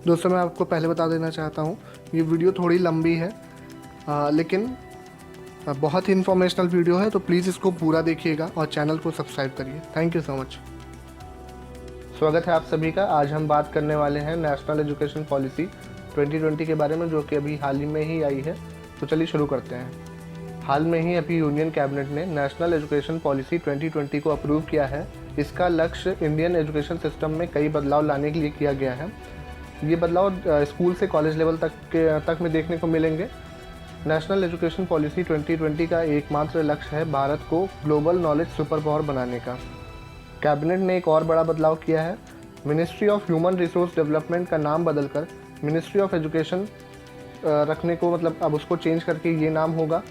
दोस्तों, मैं आपको पहले बता देना चाहता हूँ, ये वीडियो थोड़ी लंबी है, लेकिन बहुत ही इन्फॉर्मेशनल वीडियो है, तो प्लीज़ इसको पूरा देखिएगा और चैनल को सब्सक्राइब करिए। Thank you so much. स्वागत है आप सभी का। आज हम बात करने वाले हैं नेशनल एजुकेशन पॉलिसी 2020 के बारे में, जो कि अभी हाल ही में ही आई है। तो चलिए शुरू करते हैं। हाल में ही अभी यूनियन कैबिनेट ने नेशनल एजुकेशन पॉलिसी 2020 को अप्रूव किया है। इसका लक्ष्य इंडियन एजुकेशन सिस्टम में कई बदलाव लाने के लिए किया गया है। ये बदलाव स्कूल से कॉलेज लेवल तक में देखने को मिलेंगे। नेशनल एजुकेशन पॉलिसी 2020 का एकमात्र लक्ष्य है भारत को ग्लोबल नॉलेज सुपर पावर बनाने का। कैबिनेट ने एक और बड़ा बदलाव किया है। Ministry of human resource development का नाम बदलकर मिनिस्ट्री ऑफ एजुकेशन रखने को, मतलब अब उसको चेंज करके ये नाम होगा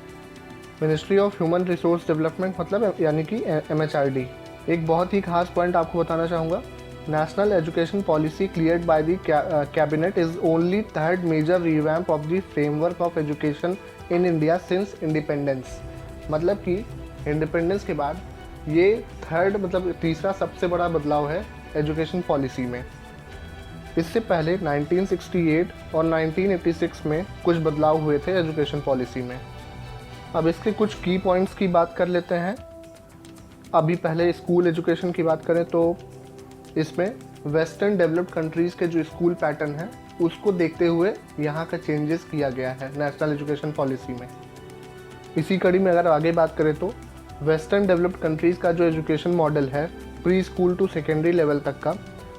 ministry of human resource development, मतलब यानी कि MHRD। एक बहुत ही खास पॉइंट आपको बताना चाहूँगा। National Education Policy cleared by the Cabinet is only third major revamp of the framework of education in India since independence। मतलब कि इंडिपेंडेंस के बाद ये तीसरा सबसे बड़ा बदलाव है एजुकेशन पॉलिसी में। इससे पहले 1968 और 1986 में कुछ बदलाव हुए थे एजुकेशन पॉलिसी में। अब इसके कुछ की पॉइंट्स की बात कर लेते हैं। अभी पहले स्कूल एजुकेशन की बात करें तो इसमें वेस्टर्न डेवलप्ड कंट्रीज़ के जो स्कूल पैटर्न है उसको देखते हुए यहाँ का चेंजेस किया गया है नेशनल एजुकेशन पॉलिसी में। इसी कड़ी में अगर आगे बात करें तो वेस्टर्न डेवलप्ड कंट्रीज़ का जो एजुकेशन मॉडल है pre school to secondary level तक का,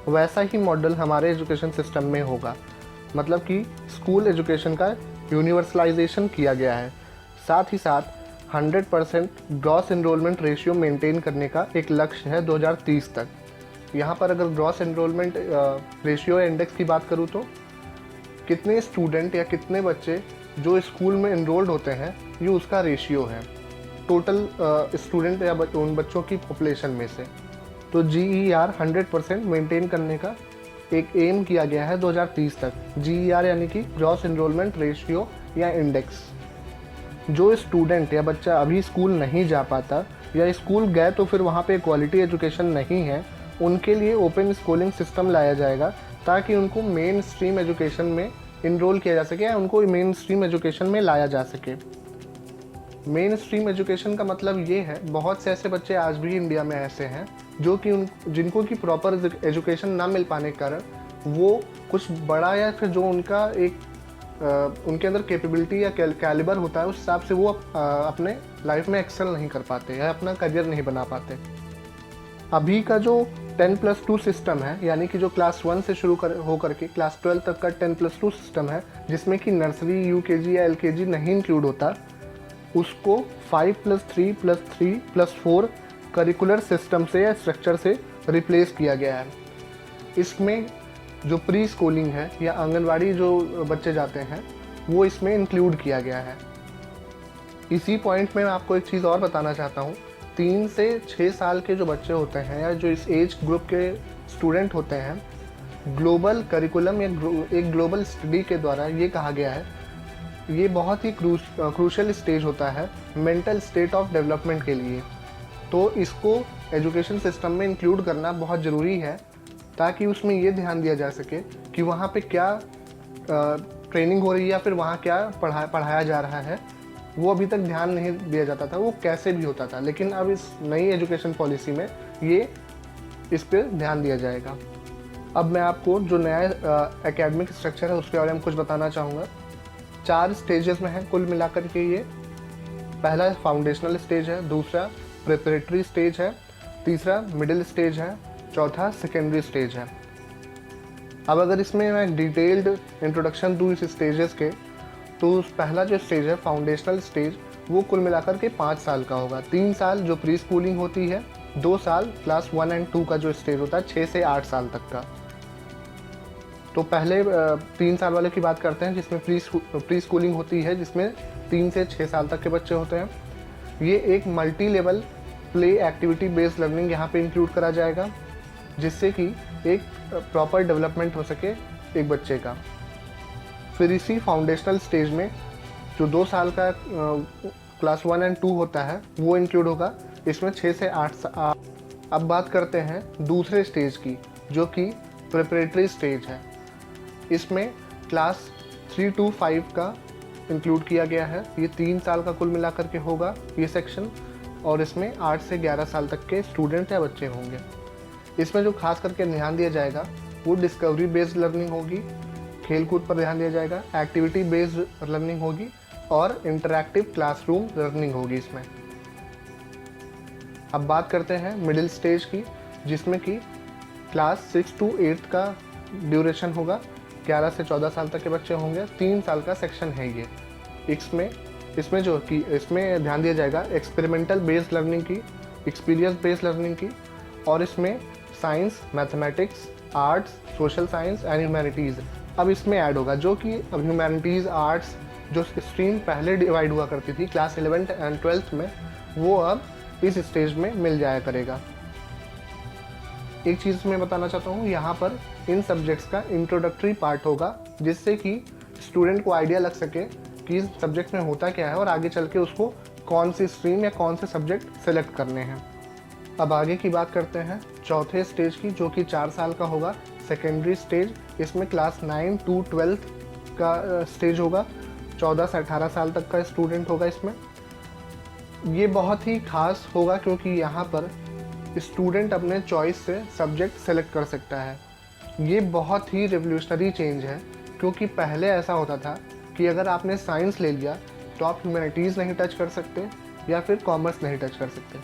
वैसा ही मॉडल हमारे एजुकेशन सिस्टम में होगा। मतलब कि स्कूल एजुकेशन का यूनिवर्सलाइजेशन किया गया है। साथ ही साथ 100% ग्रॉस एनरोलमेंट रेशियो मेंटेन करने का एक लक्ष्य है 2030 तक। यहाँ पर अगर ग्रॉस एनरोलमेंट रेशियो या इंडेक्स की बात करूँ तो कितने स्टूडेंट या कितने बच्चे जो स्कूल में एनरोल्ड होते हैं, ये उसका रेशियो है टोटल स्टूडेंट या उन बच्चों की पॉपुलेशन में से। तो GER 100% मेंटेन करने का एक एम किया गया है 2030 तक। GER यानी कि ग्रॉस एनरोलमेंट रेशियो या इंडेक्स। जो स्टूडेंट या बच्चा अभी स्कूल नहीं जा पाता या स्कूल गए तो फिर वहाँ पे क्वालिटी एजुकेशन नहीं है, उनके लिए ओपन स्कूलिंग सिस्टम लाया जाएगा ताकि उनको मेन स्ट्रीम एजुकेशन में इनरोल किया जा सके या उनको मेन स्ट्रीम एजुकेशन में लाया जा सके। मेन स्ट्रीम एजुकेशन का मतलब ये है, बहुत से ऐसे बच्चे आज भी इंडिया में ऐसे हैं जो कि जिनको की प्रॉपर एजुकेशन ना मिल पाने के कारण वो कुछ बड़ा या फिर जो उनका एक उनके अंदर कैपेबिलिटी या कैलिबर होता है उस हिसाब से वो अपने लाइफ में एक्सेल नहीं कर पाते या अपना करियर नहीं बना पाते। अभी का जो 10+2 सिस्टम है, यानी कि जो क्लास 1 से शुरू होकर के क्लास 12 तक का 10+2 सिस्टम है, जिसमें कि नर्सरी, UKG या LKG नहीं इंक्लूड होता, उसको 5+3+3+4 करिकुलर सिस्टम से या स्ट्रक्चर से रिप्लेस किया गया है। इसमें जो प्री स्कूलिंग है या आंगनवाड़ी जो बच्चे जाते हैं वो इसमें इंक्लूड किया गया है। इसी पॉइंट में मैं आपको एक चीज़ और बताना चाहता हूँ। 3 से 6 साल के जो बच्चे होते हैं या जो इस एज ग्रुप के स्टूडेंट होते हैं, ग्लोबल करिकुलम या एक ग्लोबल स्टडी के द्वारा ये कहा गया है, ये बहुत ही क्रूशल स्टेज होता है मेंटल स्टेट ऑफ डेवलपमेंट के लिए। तो इसको एजुकेशन सिस्टम में इंक्लूड करना बहुत ज़रूरी है ताकि उसमें ये ध्यान दिया जा सके कि वहाँ पे क्या ट्रेनिंग हो रही है या फिर वहाँ क्या पढ़ाया जा रहा है। वो अभी तक ध्यान नहीं दिया जाता था, वो कैसे भी होता था, लेकिन अब इस नई एजुकेशन पॉलिसी में ये इस पर ध्यान दिया जाएगा। अब मैं आपको जो नया एकेडमिक स्ट्रक्चर है उसके बारे में कुछ बताना चाहूँगा। 4 स्टेजेस में है कुल मिलाकर के ये। पहला फाउंडेशनल स्टेज है, दूसरा प्रिपरेटरी स्टेज है, तीसरा मिडिल स्टेज है, चौथा सेकेंडरी स्टेज है। अब अगर इसमें मैं डिटेल्ड इंट्रोडक्शन दूँ इस स्टेजेस के, तो पहला जो स्टेज है फाउंडेशनल स्टेज, वो कुल मिलाकर के 5 साल का होगा। 3 साल जो प्री स्कूलिंग होती है, 2 साल क्लास 1 और 2 का जो स्टेज होता है 6 से 8 साल तक का। तो पहले 3 साल वाले की बात करते हैं जिसमें प्री स्कूलिंग होती है, जिसमें 3 से 6 साल तक के बच्चे होते हैं। ये एक multi level play activity based learning यहाँ पे इंक्लूड करा जाएगा, जिससे कि एक प्रॉपर डेवलपमेंट हो सके एक बच्चे का। फिर इसी फाउंडेशनल स्टेज में जो 2 साल का क्लास 1 और 2 होता है वो इंक्लूड होगा, इसमें 6 से 8 साल। अब बात करते हैं दूसरे स्टेज की, जो कि प्रिपरेटरी स्टेज है। इसमें क्लास 3 to 5 का इंक्लूड किया गया है। ये 3 साल का कुल मिलाकर के होगा ये सेक्शन, और इसमें 8 से 11 साल तक के स्टूडेंट या बच्चे होंगे। इसमें जो खास करके ध्यान दिया जाएगा वो डिस्कवरी बेस्ड लर्निंग होगी, खेल कूद पर ध्यान दिया जाएगा, एक्टिविटी बेस्ड लर्निंग होगी और इंटरैक्टिव क्लासरूम लर्निंग होगी इसमें। अब बात करते हैं मिडिल स्टेज की, जिसमें कि क्लास 6 to 8 का ड्यूरेशन होगा, 11 से 14 साल तक के बच्चे होंगे, 3 साल का सेक्शन है ये। इसमें ध्यान दिया जाएगा एक्सपेरिमेंटल बेस्ड लर्निंग की, एक्सपीरियंस बेस्ड लर्निंग की, और इसमें science, mathematics, arts, social science and humanities अब इसमें ऐड होगा, जो कि अब ह्यूमैनिटीज़, आर्ट्स जो स्ट्रीम पहले डिवाइड हुआ करती थी क्लास 11th एंड 12th में, वो अब इस स्टेज में मिल जाया करेगा। एक चीज़ मैं बताना चाहता हूँ, यहाँ पर इन सब्जेक्ट्स का इंट्रोडक्टरी पार्ट होगा, जिससे कि स्टूडेंट को आइडिया लग सके कि इस सब्जेक्ट में होता क्या है और आगे चल के उसको कौन सी स्ट्रीम या कौन से सब्जेक्ट सेलेक्ट करने हैं। अब आगे की बात करते हैं चौथे स्टेज की, जो कि 4 साल का होगा, सेकेंडरी स्टेज। इसमें क्लास 9 to 12 का स्टेज होगा, 14 से 18 साल तक का स्टूडेंट होगा इसमें। ये बहुत ही खास होगा क्योंकि यहाँ पर स्टूडेंट अपने चॉइस से सब्जेक्ट सेलेक्ट कर सकता है। ये बहुत ही रेवोल्यूशनरी चेंज है, क्योंकि पहले ऐसा होता था कि अगर आपने साइंस ले लिया तो आप ह्यूमैनिटीज़ नहीं टच कर सकते या फिर कॉमर्स नहीं टच कर सकते,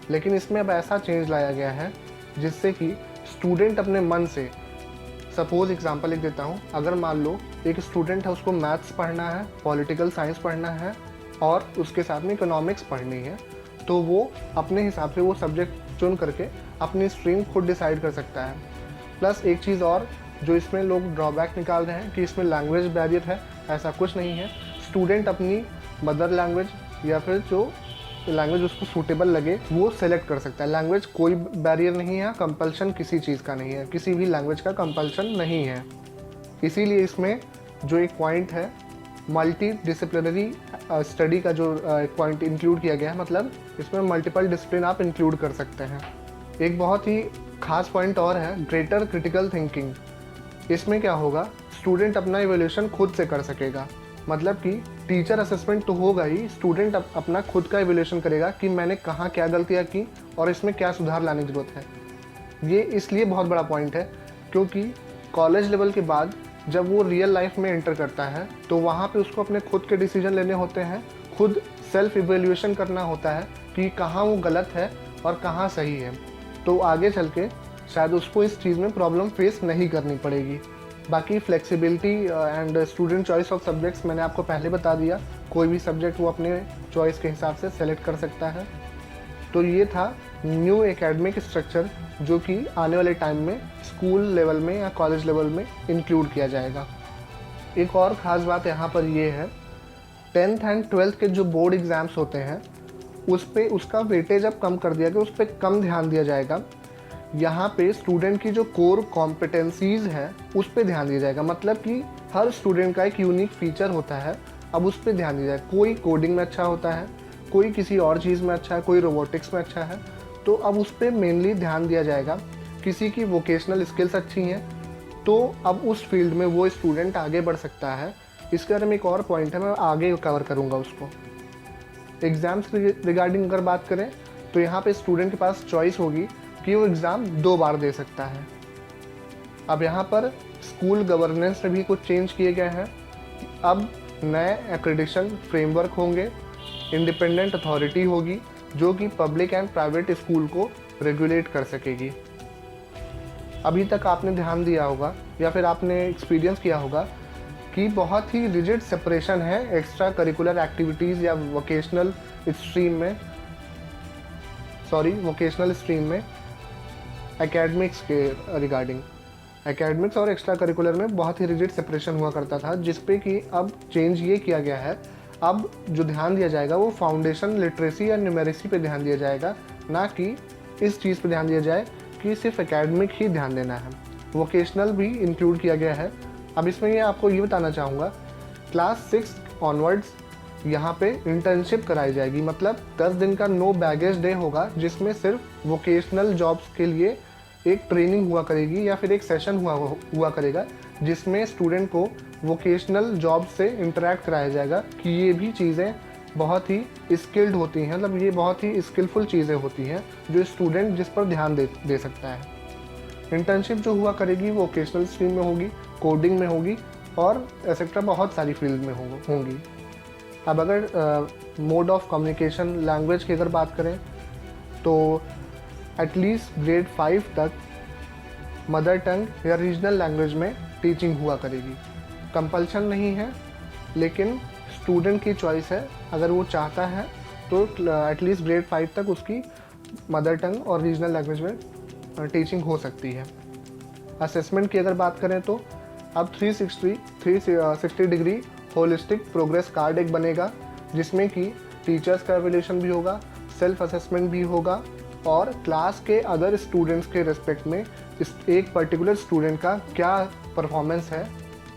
लेकिन इसमें अब ऐसा चेंज लाया गया है जिससे कि स्टूडेंट अपने मन से, सपोज एग्जांपल एक देता हूँ, अगर मान लो एक स्टूडेंट है, उसको मैथ्स पढ़ना है, पॉलिटिकल साइंस पढ़ना है और उसके साथ में इकोनॉमिक्स पढ़नी है, तो वो अपने हिसाब से वो सब्जेक्ट चुन करके अपनी स्ट्रीम खुद डिसाइड कर सकता है। प्लस एक चीज़ और जो इसमें लोग ड्रॉबैक निकाल रहे हैं कि इसमें लैंग्वेज बैरियर है, ऐसा कुछ नहीं है। स्टूडेंट अपनी मदर लैंग्वेज या फिर जो लैंग्वेज उसको सूटेबल लगे वो सेलेक्ट कर सकता है। लैंग्वेज कोई बैरियर नहीं है, कंपल्शन किसी चीज़ का नहीं है, किसी भी लैंग्वेज का कंपल्शन नहीं है। इसीलिए इसमें जो एक पॉइंट है मल्टी डिसिप्लिनरी स्टडी का जो पॉइंट इंक्लूड किया गया है, मतलब इसमें मल्टीपल डिसिप्लिन आप इंक्लूड कर सकते हैं। एक बहुत ही खास पॉइंट और है ग्रेटर क्रिटिकल थिंकिंग। इसमें क्या होगा, स्टूडेंट अपना इवैल्यूएशन खुद से कर सकेगा, मतलब कि टीचर असेसमेंट तो होगा ही, स्टूडेंट अपना खुद का इवैल्यूएशन करेगा कि मैंने कहाँ क्या गलतियाँ की और इसमें क्या सुधार लाने की ज़रूरत है। ये इसलिए बहुत बड़ा पॉइंट है क्योंकि कॉलेज लेवल के बाद जब वो रियल लाइफ में एंटर करता है तो वहाँ पे उसको अपने खुद के डिसीजन लेने होते हैं, खुद सेल्फ इवैल्यूएशन करना होता है कि कहाँ वो गलत है और कहाँ सही है। तो आगे चल के शायद उसको इस चीज़ में प्रॉब्लम फेस नहीं करनी पड़ेगी। बाकी flexibility and student choice of subjects मैंने आपको पहले बता दिया, कोई भी सब्जेक्ट वो अपने चॉइस के हिसाब से सेलेक्ट कर सकता है। तो ये था न्यू एकेडमिक स्ट्रक्चर जो कि आने वाले टाइम में स्कूल लेवल में या कॉलेज लेवल में इंक्लूड किया जाएगा। एक और ख़ास बात यहाँ पर ये है, 10th एंड 12th के जो बोर्ड एग्ज़ाम्स होते हैं उस पर उसका वेटेज अब कम कर दिया गया, उस पर कम ध्यान दिया जाएगा। यहाँ पे स्टूडेंट की जो कोर कॉम्पिटेंसीज़ है उस पर ध्यान दिया जाएगा, मतलब कि हर स्टूडेंट का एक यूनिक फीचर होता है, अब उस पर ध्यान दिया जाएगा। कोई कोडिंग में अच्छा होता है, कोई किसी और चीज़ में अच्छा है, कोई रोबोटिक्स में अच्छा है, तो अब उस पर मेनली ध्यान दिया जाएगा। किसी की वोकेशनल स्किल्स अच्छी हैं तो अब उस फील्ड में वो स्टूडेंट आगे बढ़ सकता है। इसके बारे में एक और पॉइंट है, मैं आगे कवर करूँगा उसको। एग्ज़ाम्स रिगार्डिंग अगर बात करें तो यहाँ पे स्टूडेंट के पास चॉइस होगी कि वो एग्ज़ाम 2 बार दे सकता है। अब यहाँ पर स्कूल गवर्नेंस में भी कुछ चेंज किए गए हैं। अब नए एक्रेडिशन फ्रेमवर्क होंगे, इंडिपेंडेंट अथॉरिटी होगी जो कि पब्लिक एंड प्राइवेट स्कूल को रेगुलेट कर सकेगी। अभी तक आपने ध्यान दिया होगा या फिर आपने एक्सपीरियंस किया होगा कि बहुत ही रिजिड सेपरेशन है एक्स्ट्रा करिकुलर एक्टिविटीज़ या वोकेशनल स्ट्रीम में एकेडमिक्स के रिगार्डिंग। एकेडमिक्स और एक्स्ट्रा करिकुलर में बहुत ही रिजिड सेपरेशन हुआ करता था, जिस पे कि अब चेंज ये किया गया है, अब जो ध्यान दिया जाएगा वो फाउंडेशन लिटरेसी या न्यूमेरेसी पे ध्यान दिया जाएगा, ना कि इस चीज़ पे ध्यान दिया जाए कि सिर्फ एकेडमिक ही ध्यान देना है। वोकेशनल भी इंक्लूड किया गया है। अब इसमें ये आपको ये बताना चाहूँगा, क्लास 6 ऑनवर्ड्स यहाँ पे इंटर्नशिप कराई जाएगी, मतलब 10 दिन का नो बैगेज डे होगा जिसमें सिर्फ वोकेशनल जॉब्स के लिए एक ट्रेनिंग हुआ करेगी या फिर एक सेशन हुआ करेगा जिसमें स्टूडेंट को वोकेशनल जॉब से इंटरेक्ट कराया जाएगा कि ये भी चीज़ें बहुत ही स्किल्ड होती हैं, मतलब ये बहुत ही स्किलफुल चीज़ें होती हैं जो स्टूडेंट जिस पर ध्यान दे सकता है। इंटर्नशिप जो हुआ करेगी वो वोकेशनल स्ट्रीम में होगी, कोडिंग में होगी और एक्सेट्रा बहुत सारी फील्ड में होंगी। अब अगर मोड ऑफ कम्युनिकेशन लैंग्वेज की अगर बात करें तो एटलीस्ट ग्रेड 5 तक मदर टंग या रीजनल लैंग्वेज में टीचिंग हुआ करेगी। कंपल्शन नहीं है, लेकिन स्टूडेंट की चॉइस है। अगर वो चाहता है तो एटलीस्ट ग्रेड 5 तक उसकी मदर टंग और रीजनल लैंग्वेज में टीचिंग हो सकती है। असेसमेंट की अगर बात करें तो अब 360 डिग्री होलिस्टिक प्रोग्रेस कार्ड एक बनेगा, जिसमें कि टीचर्स का एवेल्यूशन भी होगा, सेल्फ असेसमेंट भी होगा और क्लास के अदर स्टूडेंट्स के रिस्पेक्ट में एक पर्टिकुलर स्टूडेंट का क्या परफॉर्मेंस है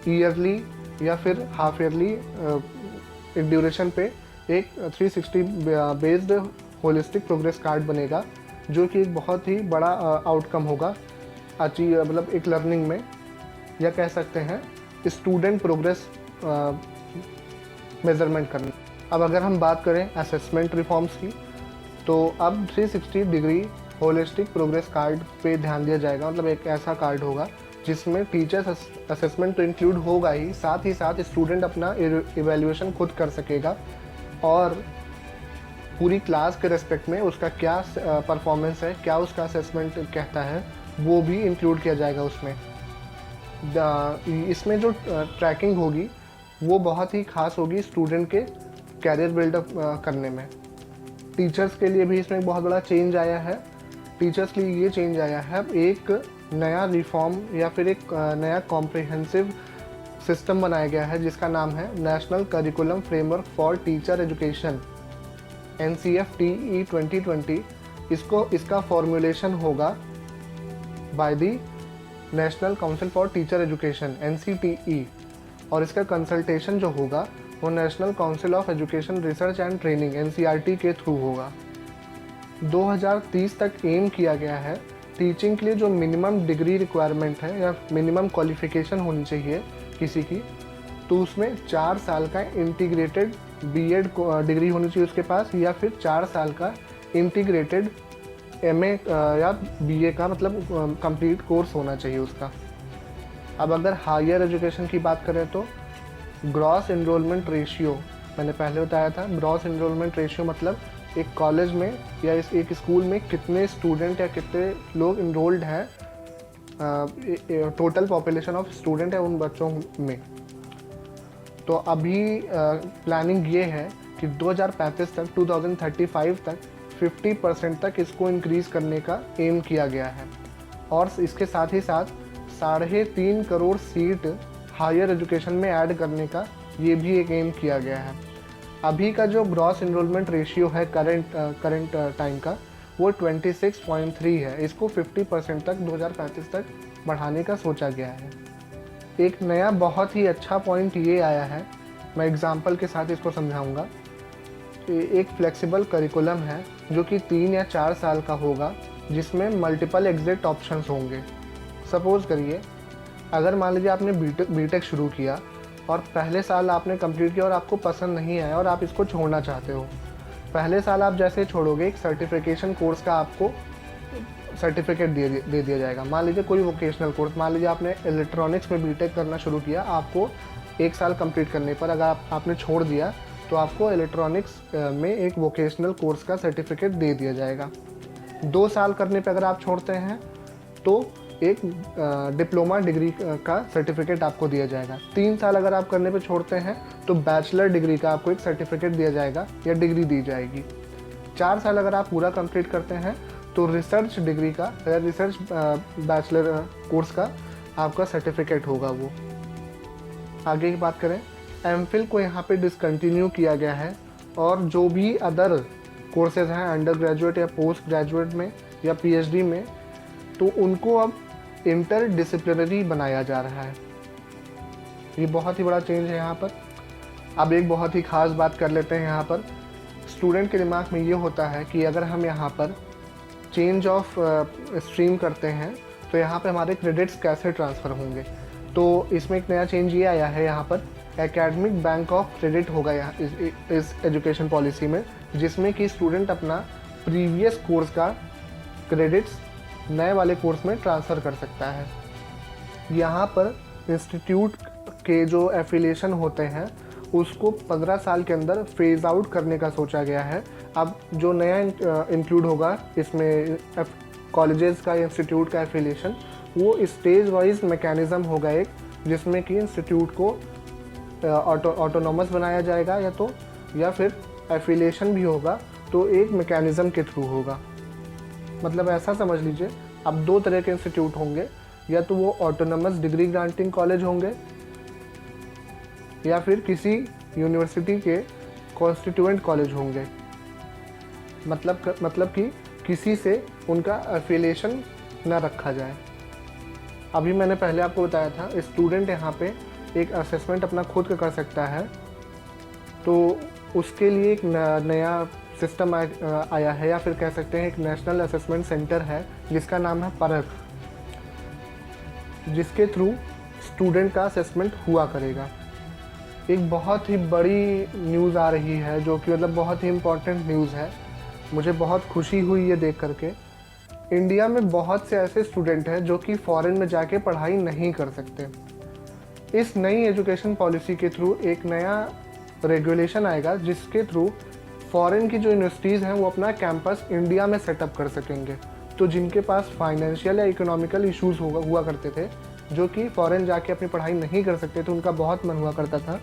ईयरली या फिर हाफ ईयरली ड्यूरेशन पे एक 360 बेस्ड होलिस्टिक प्रोग्रेस कार्ड बनेगा, जो कि एक बहुत ही बड़ा आउटकम होगा मतलब एक लर्निंग में, या कह सकते हैं स्टूडेंट प्रोग्रेस मेज़रमेंट करना। अब अगर हम बात करें असेसमेंट रिफॉर्म्स की तो अब 360 डिग्री होलिस्टिक प्रोग्रेस कार्ड पे ध्यान दिया जाएगा। मतलब एक ऐसा कार्ड होगा जिसमें टीचर्स असेसमेंट तो इंक्लूड होगा ही साथ स्टूडेंट अपना इवैल्यूएशन खुद कर सकेगा और पूरी क्लास के रेस्पेक्ट में उसका क्या परफॉर्मेंस है, क्या उसका असेसमेंट कहता है, वो भी इंक्लूड किया जाएगा उसमें। इसमें जो ट्रैकिंग होगी वो बहुत ही खास होगी स्टूडेंट के कैरियर बिल्डअप करने में। टीचर्स के लिए भी इसमें बहुत बड़ा चेंज आया है। टीचर्स के लिए ये चेंज आया है, एक नया रिफॉर्म या फिर एक नया कॉम्प्रिहेंसिव सिस्टम बनाया गया है जिसका नाम है national curriculum framework for teacher education, NCFTE 2020। इसका फॉर्मुलेशन होगा by the national council for teacher education NCTE, और इसका कंसल्टेशन जो होगा वो national council of education research and training NCRT के थ्रू होगा। 2030 तक एम किया गया है टीचिंग के लिए जो मिनिमम डिग्री रिक्वायरमेंट है या मिनिमम क्वालिफिकेशन होनी चाहिए किसी की, तो उसमें 4 साल का इंटीग्रेटेड BEd डिग्री होनी चाहिए उसके पास, या फिर 4 साल का इंटीग्रेटेड MA या BA का मतलब कंप्लीट कोर्स होना चाहिए उसका। अब अगर हायर एजुकेशन की बात करें तो ग्रॉस एनरोलमेंट रेशियो, मैंने पहले बताया था, ग्रॉस एनरोलमेंट रेशियो मतलब एक कॉलेज में या एक स्कूल में कितने स्टूडेंट या कितने लोग इनरोल्ड हैं, टोटल पॉपुलेशन ऑफ स्टूडेंट है उन बच्चों में। तो अभी प्लानिंग ये है कि 2035 तक 2035 तक 50% तक इसको इंक्रीज़ करने का एम किया गया है, और इसके साथ ही साथ 3.5 करोड़ सीट हायर एजुकेशन में ऐड करने का ये भी एक एम किया गया है। अभी का जो ग्रॉस एनरोलमेंट रेशियो है करंट टाइम का वो 26.3 है। इसको 50% तक 2035 तक बढ़ाने का सोचा गया है। एक नया बहुत ही अच्छा पॉइंट ये आया है, मैं एग्जांपल के साथ इसको समझाऊंगा। एक फ्लेक्सिबल करिकुलम है जो कि 3 या 4 साल का होगा, जिसमें मल्टीपल एग्जिट ऑप्शंस होंगे। सपोज़ करिए अगर मान लीजिए आपने बीटेक शुरू किया और पहले साल आपने कंप्लीट किया और आपको पसंद नहीं आया और आप इसको छोड़ना चाहते हो, पहले साल आप जैसे छोड़ोगे एक सर्टिफिकेशन कोर्स का आपको सर्टिफिकेट दे दिया जाएगा। मान लीजिए कोई वोकेशनल कोर्स, मान लीजिए आपने इलेक्ट्रॉनिक्स में बीटेक करना शुरू किया, आपको 1 साल कंप्लीट करने पर अगर आपने छोड़ दिया तो आपको इलेक्ट्रॉनिक्स में एक वोकेशनल कोर्स का सर्टिफिकेट दे दिया जाएगा। 2 साल करने पर अगर आप छोड़ते हैं तो एक डिप्लोमा डिग्री का सर्टिफिकेट आपको दिया जाएगा। 3 साल अगर आप करने पे छोड़ते हैं तो बैचलर डिग्री का आपको एक सर्टिफिकेट दिया जाएगा या डिग्री दी जाएगी। 4 साल अगर आप पूरा कंप्लीट करते हैं तो रिसर्च डिग्री का या रिसर्च बैचलर कोर्स का आपका सर्टिफिकेट होगा वो। आगे की बात करें, एमफिल को यहाँ पे डिसकंटिन्यू किया गया है, और जो भी अदर कोर्सेज हैं अंडर ग्रेजुएट या पोस्ट ग्रेजुएट में या PhD में, तो उनको अब इंटर डिसिप्लिनरी बनाया जा रहा है। ये बहुत ही बड़ा चेंज है यहाँ पर। अब एक बहुत ही ख़ास बात कर लेते हैं यहाँ पर। स्टूडेंट के दिमाग में ये होता है कि अगर हम यहाँ पर चेंज ऑफ स्ट्रीम करते हैं तो यहाँ पे हमारे क्रेडिट्स कैसे ट्रांसफ़र होंगे। तो इसमें एक नया चेंज ये आया है यहाँ पर, एकेडमिक बैंक ऑफ क्रेडिट होगा यहाँ इस एजुकेशन पॉलिसी में, जिसमें कि स्टूडेंट अपना प्रीवियस कोर्स का क्रेडिट्स नए वाले कोर्स में ट्रांसफ़र कर सकता है। यहाँ पर इंस्टीट्यूट के जो एफिलिएशन होते हैं उसको 15 साल के अंदर फेज आउट करने का सोचा गया है। अब जो नया इंक्लूड होगा इसमें कॉलेजेस का, इंस्टीट्यूट का एफिलिएशन, वो स्टेज वाइज मैकेनिज़्म होगा एक, जिसमें कि इंस्टीट्यूट को ऑटोनॉमस बनाया जाएगा या फिर एफिलिएशन भी होगा तो एक मैकेनिज़्म के थ्रू होगा। मतलब ऐसा समझ लीजिए, अब 2 तरह के इंस्टीट्यूट होंगे, या तो वो ऑटोनॉमस डिग्री ग्रांटिंग कॉलेज होंगे या फिर किसी यूनिवर्सिटी के कॉन्स्टिट्यूएंट कॉलेज होंगे। मतलब कि किसी से उनका एफिलिएशन न रखा जाए। अभी मैंने पहले आपको बताया था स्टूडेंट यहाँ पे एक असेसमेंट अपना खुद का कर सकता है, तो उसके लिए एक नया सिस्टम आया है, या फिर कह सकते हैं एक नेशनल असेसमेंट सेंटर है जिसका नाम है परख, जिसके थ्रू स्टूडेंट का असेसमेंट हुआ करेगा। एक बहुत ही बड़ी न्यूज़ आ रही है जो कि मतलब बहुत ही इम्पॉर्टेंट न्यूज़ है। मुझे बहुत खुशी हुई ये देख करके। इंडिया में बहुत से ऐसे स्टूडेंट हैं जो कि फ़ॉरेन में जाके पढ़ाई नहीं कर सकते। इस नई एजुकेशन पॉलिसी के थ्रू एक नया रेगुलेशन आएगा जिसके थ्रू फ़ॉरेन की जो यूनिवर्सिटीज़ हैं वो अपना कैंपस इंडिया में सेटअप कर सकेंगे। तो जिनके पास फाइनेंशियल या इकोनॉमिकल इश्यूज़ हुआ करते थे, जो कि फ़ॉरेन जाके अपनी पढ़ाई नहीं कर सकते थे, उनका बहुत मन हुआ करता था,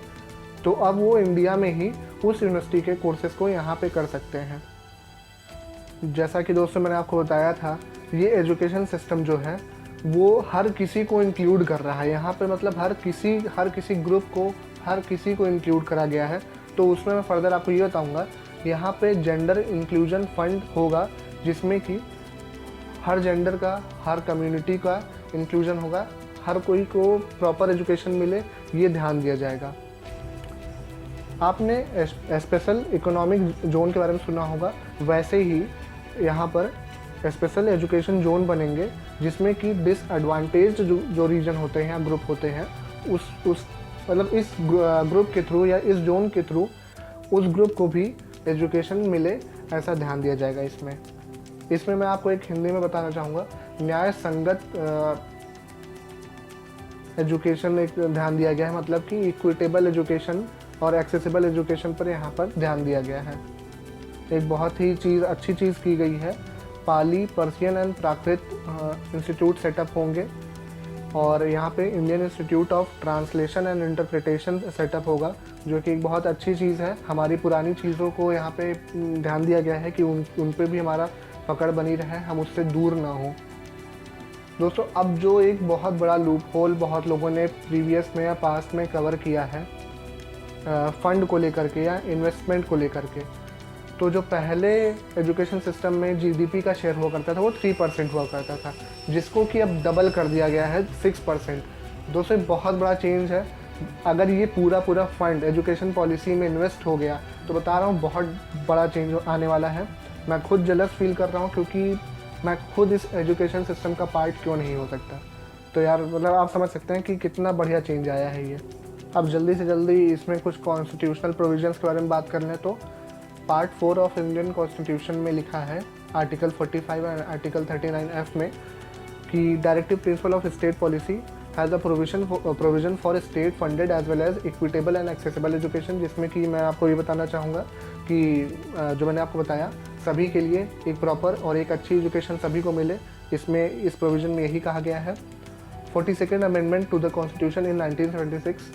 तो अब वो इंडिया में ही उस यूनिवर्सिटी के कोर्सेज़ को यहाँ पे कर सकते हैं। जैसा कि दोस्तों मैंने आपको बताया था, ये एजुकेशन सिस्टम जो है वो हर किसी को इंक्लूड कर रहा है। यहाँ पे मतलब हर किसी ग्रुप को, हर किसी को इंक्लूड करा गया है। तो उसमें मैं फर्दर आपको ये बताऊँगा, यहाँ पे जेंडर इंक्लूजन फंड होगा जिसमें कि हर जेंडर का, हर कम्युनिटी का इंक्लूजन होगा, हर कोई को प्रॉपर एजुकेशन मिले, ये ध्यान दिया जाएगा। आपने स्पेशल इकोनॉमिक जोन के बारे में सुना होगा, वैसे ही यहाँ पर स्पेशल एजुकेशन जोन बनेंगे जिसमें कि डिसएडवांटेज जो रीजन होते हैं या ग्रुप होते हैं, उस मतलब इस ग्रुप के थ्रू या इस जोन के थ्रू उस ग्रुप को भी एजुकेशन मिले, ऐसा ध्यान दिया जाएगा। इसमें मैं आपको एक हिंदी में बताना चाहूँगा, न्याय संगत एजुकेशन एक ध्यान दिया गया है। मतलब कि इक्विटेबल एजुकेशन और एक्सेसिबल एजुकेशन पर यहाँ पर ध्यान दिया गया है। एक बहुत ही अच्छी चीज़ की गई है। Pali, Persian and Prakrit institute setup होंगे और यहाँ पे Indian institute of translation and interpretation setup होगा, जो कि एक बहुत अच्छी चीज़ है। हमारी पुरानी चीज़ों को यहाँ पे ध्यान दिया गया है कि उन पे भी हमारा पकड़ बनी रहे, हम उससे दूर ना हो। दोस्तों, अब जो एक बहुत बड़ा लूप होल बहुत लोगों ने प्रीवियस में या पास्ट में कवर किया है फ़ंड को लेकर के या इन्वेस्टमेंट को लेकर के, तो जो पहले एजुकेशन सिस्टम में जीडीपी का शेयर हुआ करता था वो 3% हुआ करता था, जिसको कि अब डबल कर दिया गया है 6%। दोस्तों, बहुत बड़ा चेंज है। अगर ये पूरा फंड एजुकेशन पॉलिसी में इन्वेस्ट हो गया तो बता रहा हूँ बहुत बड़ा चेंज आने वाला है। मैं खुद जलस फील कर रहा हूँ क्योंकि मैं खुद इस एजुकेशन सिस्टम का पार्ट क्यों नहीं हो सकता। तो यार मतलब आप समझ सकते हैं कि कितना बढ़िया चेंज आया है ये। अब जल्दी से जल्दी इसमें कुछ कॉन्स्टिट्यूशनल प्रोविजंस के बारे में बात कर लें तो पार्ट 4 ऑफ इंडियन कॉन्स्टिट्यूशन में लिखा है आर्टिकल 45 एंड आर्टिकल 39F में कि directive principle of state policy has a provision for state funded as well as equitable and accessible education, जिसमें कि मैं आपको ये बताना चाहूँगा कि जो मैंने आपको बताया सभी के लिए एक प्रॉपर और एक अच्छी एजुकेशन सभी को मिले। इसमें इस प्रोविज़न में यही कहा गया है। 42nd amendment to the constitution in 1976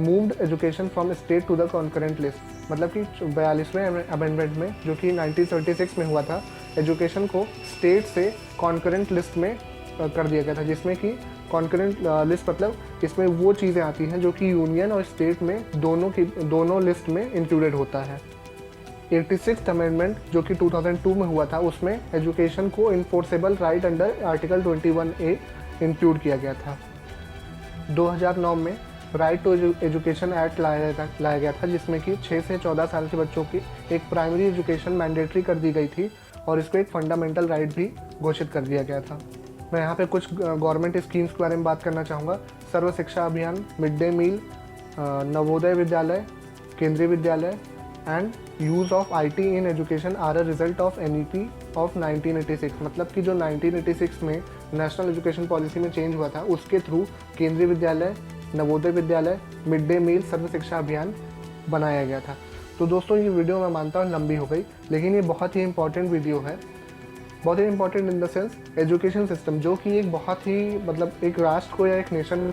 moved education from state to the concurrent list. मतलब कि 42वें अमेंडमेंट में, जो कि 1976 में हुआ था, एजुकेशन को स्टेट से कॉन्करेंट लिस्ट में कर दिया गया था, जिसमें कि कॉन्करेंट लिस्ट मतलब इसमें वो चीज़ें आती हैं जो कि यूनियन और स्टेट में दोनों लिस्ट में इंक्लूडेड होता है। 86th अमेंडमेंट जो कि 2002 में हुआ था, उसमें एजुकेशन को enforceable right under article 21A include किया गया था। 2009 में राइट टू एजुकेशन एक्ट लाया गया था, जिसमें कि 6 से 14 साल के बच्चों की एक प्राइमरी एजुकेशन मैंडेटरी कर दी गई थी और इसको एक फंडामेंटल राइट भी घोषित कर दिया गया था। मैं यहाँ पे कुछ गवर्नमेंट स्कीम्स के बारे में बात करना चाहूँगा। सर्व शिक्षा अभियान, mid day meal, Navodaya Vidyalaya, Kendriya Vidyalaya and use of IT in education are a result of NEP of 1986। मतलब कि जो 1986 में नेशनल एजुकेशन पॉलिसी में चेंज हुआ था, उसके थ्रू केंद्रीय विद्यालय, Navodaya Vidyalaya, mid day meal, सर्व शिक्षा अभियान बनाया गया था। तो दोस्तों ये वीडियो मैं मानता हूँ लंबी हो गई, लेकिन ये बहुत ही इंपॉर्टेंट वीडियो है। बहुत ही important in the sense education system, जो कि एक बहुत ही मतलब एक राष्ट्र को या एक नेशन